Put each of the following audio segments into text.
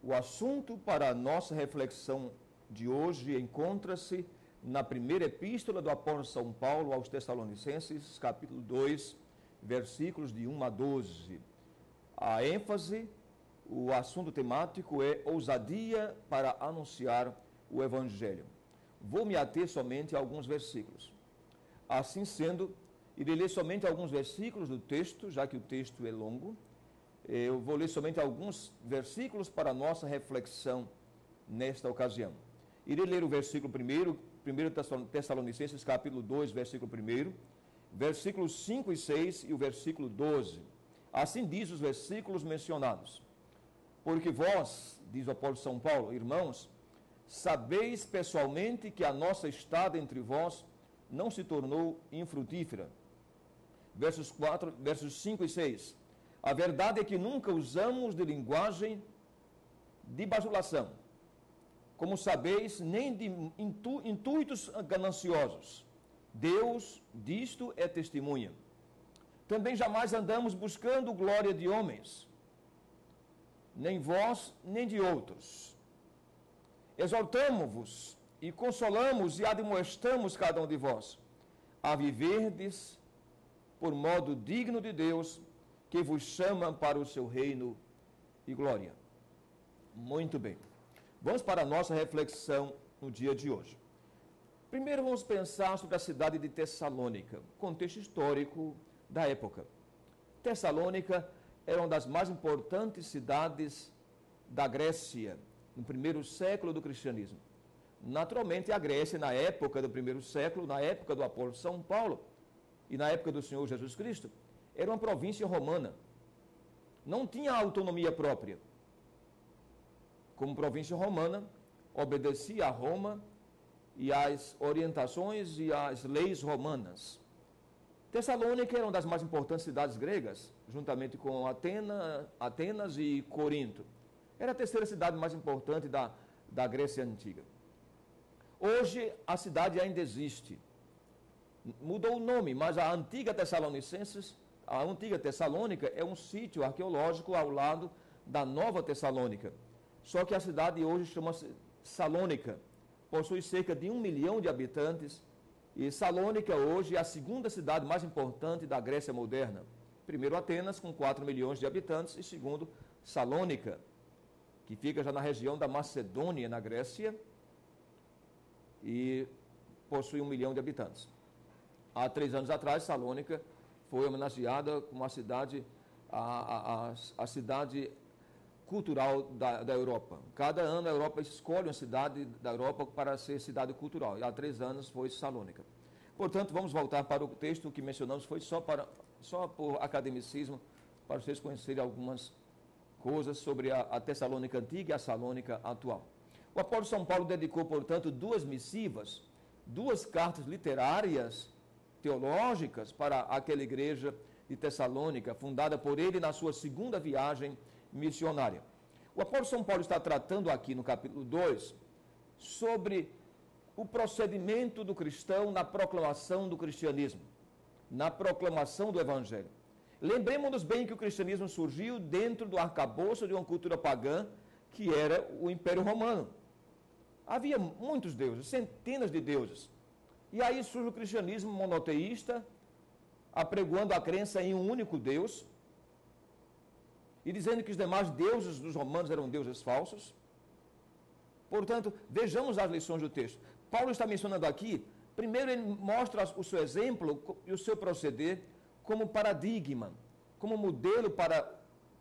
O assunto para a nossa reflexão de hoje encontra-se na primeira epístola do apóstolo São Paulo aos Tessalonicenses, capítulo 2, versículos de 1 a 12. A ênfase, o assunto temático é ousadia para anunciar o Evangelho. Vou me ater somente a alguns versículos. Assim sendo, irei ler somente alguns versículos do texto, já que o texto é longo. Eu vou ler somente alguns versículos para a nossa reflexão nesta ocasião. Irei ler o versículo 1 Tessalonicenses, capítulo 2, versículo 1, versículos 5 e 6 e o versículo 12. Assim diz os versículos mencionados. Porque vós, diz o apóstolo São Paulo, irmãos, sabeis pessoalmente que a nossa estada entre vós não se tornou infrutífera. Versos 5 e 6. A verdade é que nunca usamos de linguagem de bajulação, como sabeis, nem de intuitos gananciosos. Deus disto é testemunha. Também jamais andamos buscando glória de homens, nem vós, nem de outros. Exortamo-vos e consolamos e admoestamos cada um de vós a viverdes por modo digno de Deus, que vos chama para o seu reino e glória. Muito bem. Vamos para a nossa reflexão no dia de hoje. Primeiro vamos pensar sobre a cidade de Tessalônica, contexto histórico da época. Tessalônica era uma das mais importantes cidades da Grécia, no primeiro século do cristianismo. Naturalmente, a Grécia, na época do primeiro século, na época do apóstolo São Paulo e na época do Senhor Jesus Cristo, era uma província romana. Não tinha autonomia própria. Como província romana, obedecia a Roma e às orientações e às leis romanas. Tessalônica era uma das mais importantes cidades gregas, juntamente com Atenas e Corinto. Era a terceira cidade mais importante da Grécia Antiga. Hoje, a cidade ainda existe. Mudou o nome, mas a antiga Tessalônica é um sítio arqueológico ao lado da Nova Tessalônica. Só que a cidade hoje chama-se Salônica. Possui cerca de 1 milhão de habitantes. E Salônica hoje é a segunda cidade mais importante da Grécia moderna. Primeiro Atenas, com 4 milhões de habitantes, e segundo Salônica, que fica já na região da Macedônia, na Grécia, e possui 1 milhão de habitantes. Há 3 anos atrás, Salônica foi homenageada como a cidade cultural da Europa. Cada ano a Europa escolhe uma cidade da Europa para ser cidade cultural. E há 3 anos foi Salônica. Portanto, vamos voltar para o texto que mencionamos, foi só por academicismo, para vocês conhecerem algumas coisas sobre a Tessalônica antiga e a Salônica atual. O apóstolo São Paulo dedicou, portanto, 2 missivas, 2 cartas literárias, teológicas, para aquela igreja de Tessalônica, fundada por ele na sua segunda viagem missionária. O apóstolo São Paulo está tratando aqui no capítulo 2 sobre o procedimento do cristão na proclamação do cristianismo, na proclamação do evangelho. Lembremos-nos bem que o cristianismo surgiu dentro do arcabouço de uma cultura pagã, que era o Império Romano. Havia muitos deuses, centenas de deuses. E aí surge o cristianismo monoteísta, apregoando a crença em um único Deus, e dizendo que os demais deuses dos romanos eram deuses falsos. Portanto, vejamos as lições do texto. Paulo está mencionando aqui, primeiro ele mostra o seu exemplo e o seu proceder como paradigma, como modelo para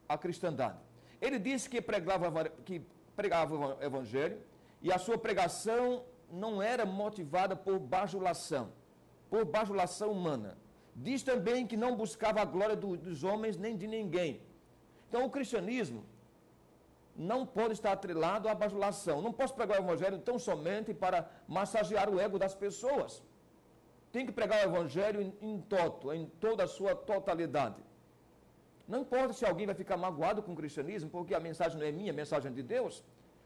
a cristandade. Ele disse que pregava o evangelho, e a sua pregação não era motivada por bajulação humana. Diz também que não buscava a glória dos homens nem de ninguém. Então o cristianismo não pode estar atrelado à bajulação. Não posso pregar o evangelho tão somente para massagear o ego das pessoas. Tem que pregar o evangelho em toda a sua totalidade. Não importa se alguém vai ficar magoado com o cristianismo, porque a mensagem não é minha, a mensagem é de Deus.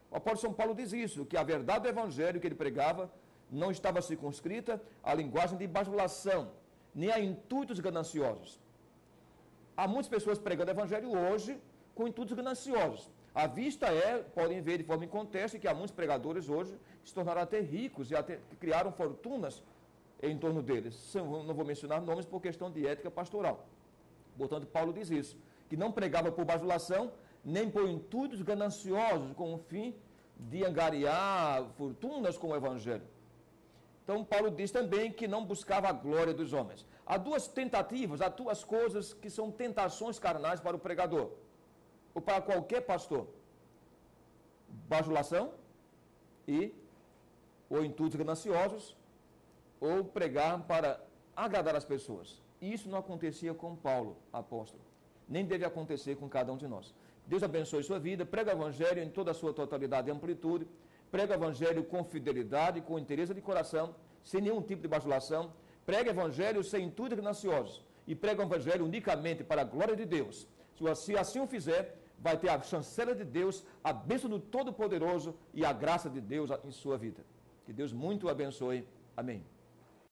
O apóstolo São Paulo diz isso, que a verdade do evangelho que ele pregava não estava circunscrita à linguagem de bajulação, nem a intuitos gananciosos. Há muitas pessoas pregando o evangelho hoje com intuitos gananciosos. À vista podem ver de forma inconteste que há muitos pregadores hoje que se tornaram até ricos e até que criaram fortunas em torno deles. Não vou mencionar nomes por questão de ética pastoral. Portanto, Paulo diz isso, que não pregava por bajulação, nem por intuitos gananciosos, com o fim de angariar fortunas com o Evangelho. Então, Paulo diz também que não buscava a glória dos homens. Há duas tentativas, há duas coisas que são tentações carnais para o pregador, ou para qualquer pastor: bajulação ou intuitos gananciosos, ou pregar para agradar as pessoas. Isso não acontecia com Paulo, apóstolo. Nem deve acontecer com cada um de nós. Deus abençoe sua vida, prega o Evangelho em toda a sua totalidade e amplitude, prega o Evangelho com fidelidade, com interesse de coração, sem nenhum tipo de bajulação, prega o Evangelho sem intuitos gananciosos e prega o Evangelho unicamente para a glória de Deus. Se assim o fizer, vai ter a chancela de Deus, a bênção do Todo-Poderoso e a graça de Deus em sua vida. Que Deus muito o abençoe. Amém.